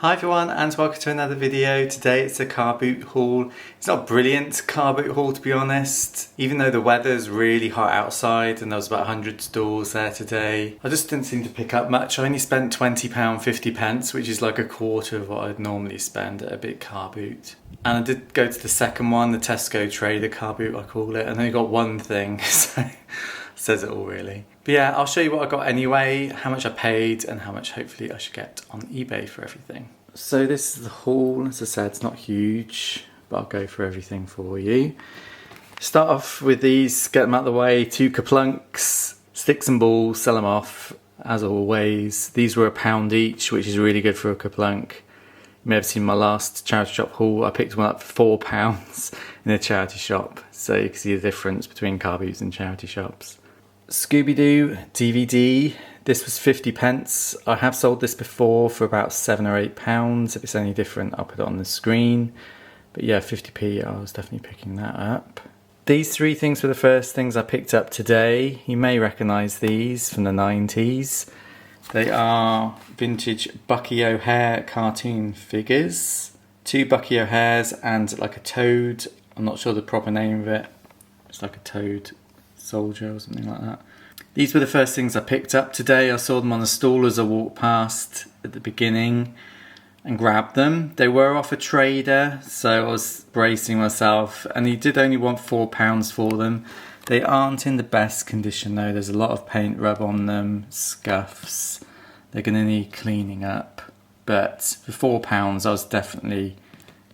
Hi everyone and welcome to another video. Today it's a car boot haul. It's not a brilliant car boot haul to be honest, even though the weather's really hot outside and there was about 100 stalls there today. I just didn't seem to pick up much. I only spent £20.50, which is like a quarter of what I'd normally spend at a big car boot. And I did go to the second one, the Tesco Trader car boot I call it, and I only got one thing, so says it all really. But yeah, I'll show you what I got anyway, how much I paid and how much hopefully I should get on eBay for everything. So this is the haul. As I said, it's not huge, but I'll go for everything for you. Start off with these, get them out of the way, 2 Kaplunks, sticks and balls, sell them off as always. These were £1 each, which is really good for a Kaplunk. You may have seen my last charity shop haul. I picked one up for £4 in a charity shop, so you can see the difference between car boots and charity shops. Scooby-Doo DVD, this was 50p. I have sold this before for about £7 or £8. If it's any different, I'll put it on the screen. But yeah, 50p, I was definitely picking that up. These 3 things were the first things I picked up today. You may recognise these from the 90s. They are vintage Bucky O'Hare cartoon figures. 2 Bucky O'Hares and like a toad. I'm not sure the proper name of it. It's like a toad soldier or something like that. These were the first things I picked up today. I saw them on the stall as I walked past at the beginning and grabbed them. They were off a trader, so I was bracing myself, and he did only want £4 for them. They aren't in the best condition though. There's a lot of paint rub on them, scuffs. They're going to need cleaning up, but for £4 I was definitely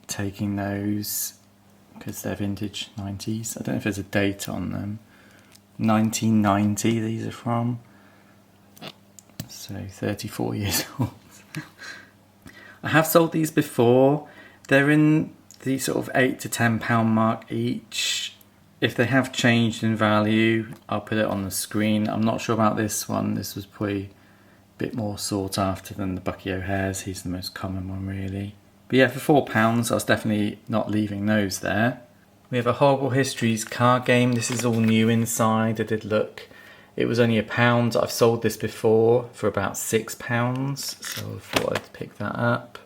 taking those because they're vintage 90s. I don't know if there's a date on them. 1990 these are from, so 34 years old. I have sold these before. They're in the sort of £8 to £10 mark each. If they have changed in value, I'll put it on the screen. I'm not sure about this one. This was probably a bit more sought after than the Bucky O'Hares. He's the most common one really. But yeah, for £4 I was definitely not leaving those there. We have a Horrible Histories card game. This is all new inside. I did look. It was only £1. I've sold this before for about £6, so I thought I'd pick that up.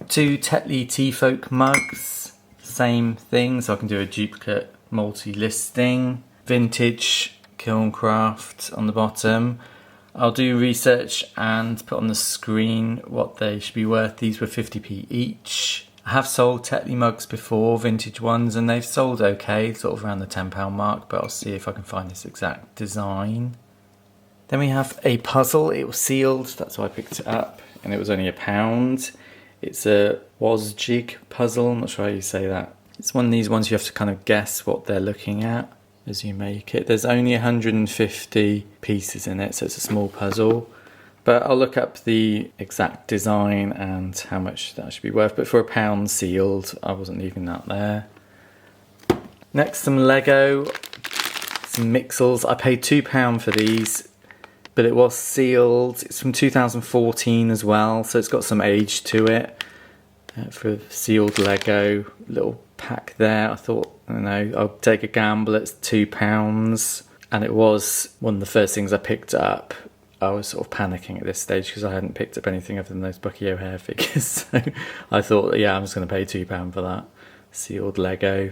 2 Tetley Tea Folk mugs. Same thing, so I can do a duplicate multi-listing. Vintage Kilncraft on the bottom. I'll do research and put on the screen what they should be worth. These were 50p each. I have sold Tetley mugs before, vintage ones, and they've sold okay, sort of around the £10 mark, but I'll see if I can find this exact design. Then we have a puzzle. It was sealed, that's why I picked it up, and it was only £1. It's a Jigsaw Puzzle, I'm not sure how you say that. It's one of these ones you have to kind of guess what they're looking at as you make it. There's only 150 pieces in it, so it's a small puzzle. But I'll look up the exact design and how much that should be worth. But for £1 sealed, I wasn't leaving that there. Next, some Lego, some Mixels. I paid £2 for these, but it was sealed. It's from 2014 as well, so it's got some age to it. For sealed Lego, little pack there. I thought, I don't know, I'll take a gamble. It's £2, and it was one of the first things I picked up. I was sort of panicking at this stage because I hadn't picked up anything other than those Bucky O'Hare figures. So I thought, yeah, I'm just going to pay £2 for that. Sealed Lego.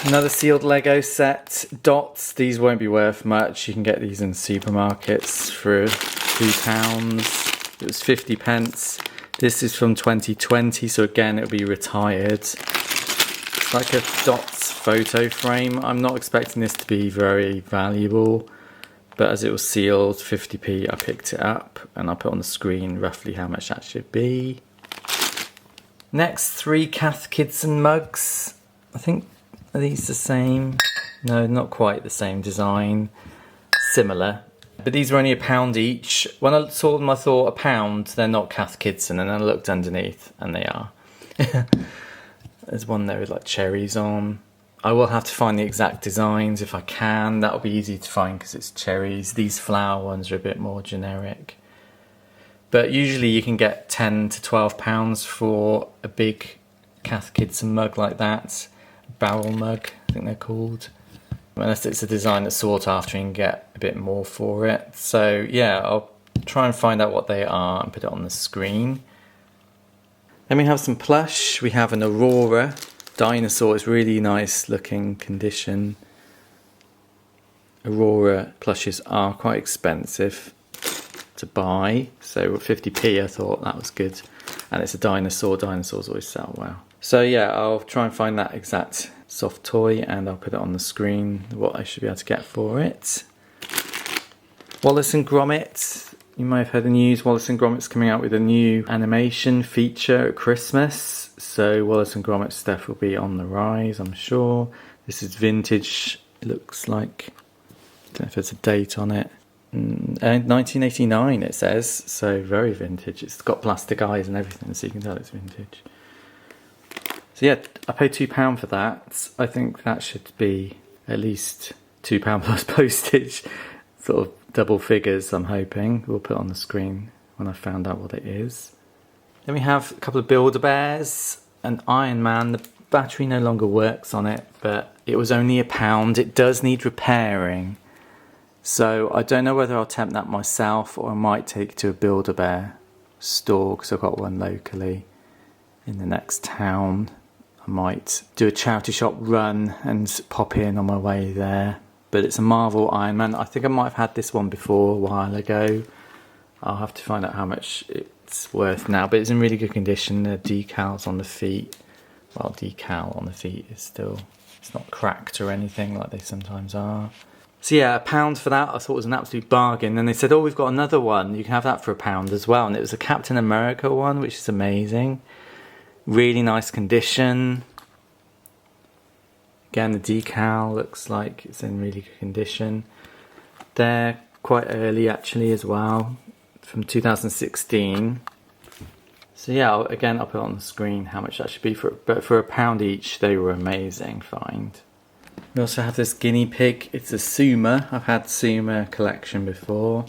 Another sealed Lego set. Dots. These won't be worth much. You can get these in supermarkets for £2. It was 50p. This is from 2020, so again, it'll be retired. It's like a Dots photo frame. I'm not expecting this to be very valuable. But as it was sealed, 50p, I picked it up and I'll put on the screen roughly how much that should be. Next, 3 Cath Kidston Mugs. I think, are these the same? No, not quite the same design. Similar. But these were only £1 each. When I saw them, I thought £1, they're not Cath Kidston, and then I looked underneath and they are. There's one there with like cherries on. I will have to find the exact designs if I can. That'll be easy to find because it's cherries. These flower ones are a bit more generic. But usually you can get £10 to £12 for a big Cath Kidston mug like that. Barrel mug, I think they're called. Unless it's a design that's sought after, you can get a bit more for it. So yeah, I'll try and find out what they are and put it on the screen. Then we have some Plush. We have an Aurora dinosaur. It's really nice looking condition. Aurora plushes are quite expensive to buy, so 50p I thought that was good. And it's a dinosaur. Dinosaurs always sell well. So yeah, I'll try and find that exact soft toy and I'll put it on the screen, what I should be able to get for it. Wallace and Gromit. You may have heard the news. Wallace and Gromit's coming out with a new animation feature at Christmas. So Wallace and Gromit stuff will be on the rise, I'm sure. This is vintage, it looks like. I don't know if there's a date on it. 1989 it says, so very vintage. It's got plastic eyes and everything, so you can tell it's vintage. So yeah, I paid £2 for that. I think that should be at least £2 plus postage. Sort of double figures, I'm hoping. We'll put it on the screen when I found out what it is. Then we have a couple of Build-A-Bears. An Iron Man. The battery no longer works on it, but it was only £1. It does need repairing. So I don't know whether I'll attempt that myself or I might take it to a Build-A-Bear store because I've got one locally in the next town. I might do a charity shop run and pop in on my way there. But it's a Marvel Iron Man. I think I might have had this one before a while ago. I'll have to find out how much it's worth now. But it's in really good condition. The decals on the feet. Well, decal on the feet is still... It's not cracked or anything like they sometimes are. So yeah, £1 for that. I thought it was an absolute bargain. Then they said, oh, we've got another one. You can have that for £1 as well. And it was a Captain America one, which is amazing. Really nice condition. Again, the decal looks like it's in really good condition. They're quite early actually as well, from 2016. So yeah, again, I'll put on the screen how much that should be for. But for £1 each, they were amazing find. We also have this guinea pig. It's a Suma. I've had Suma collection before.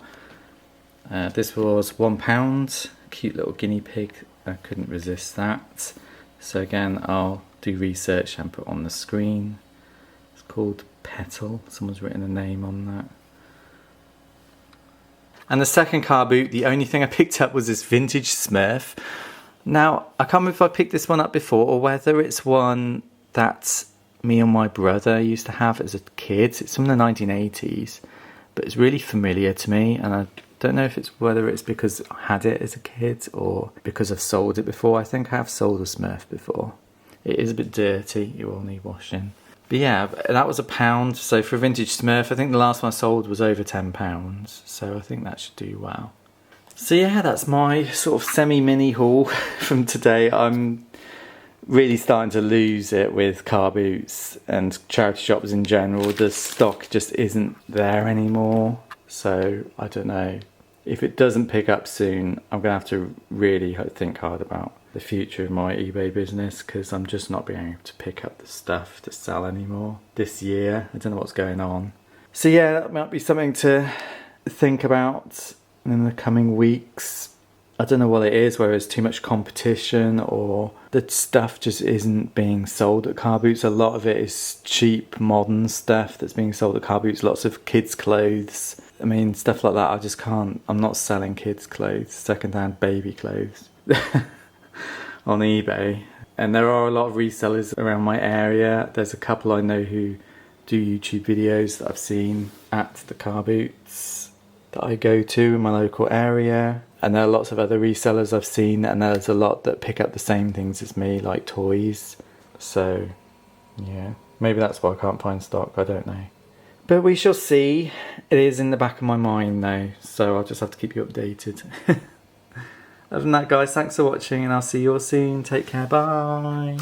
This was £1. Cute little guinea pig. I couldn't resist that. So again, I'll do research and put on the screen. It's called Petal. Someone's written a name on that. And the second car boot, the only thing I picked up was this vintage Smurf. Now, I can't remember if I picked this one up before or whether it's one that me and my brother used to have as a kid. It's from the 1980s, but it's really familiar to me, and I don't know if it's whether it's because I had it as a kid or because I've sold it before. I think I have sold a Smurf before. It is a bit dirty, it will need washing. But yeah, that was £1. So for a vintage Smurf, I think the last one I sold was over £10. So I think that should do well. So yeah, that's my sort of semi-mini haul from today. I'm really starting to lose it with car boots and charity shops in general. The stock just isn't there anymore. So I don't know. If it doesn't pick up soon, I'm going to have to really think hard about the future of my eBay business because I'm just not being able to pick up the stuff to sell anymore this year. I don't know what's going on. So yeah, that might be something to think about in the coming weeks. I don't know what it is, whether it's too much competition or the stuff just isn't being sold at car boots. A lot of it is cheap modern stuff that's being sold at car boots. Lots of kids' clothes. I mean, stuff like that I just can't. I'm not selling kids' clothes, second-hand baby clothes on eBay. And there are a lot of resellers around my area. There's a couple I know who do YouTube videos that I've seen at the car boots that I go to in my local area. And there are lots of other resellers I've seen, and there's a lot that pick up the same things as me, like toys. So, yeah, maybe that's why I can't find stock, I don't know. But we shall see. It is in the back of my mind though, so I'll just have to keep you updated. Other than that, guys, thanks for watching, and I'll see you all soon. Take care, bye.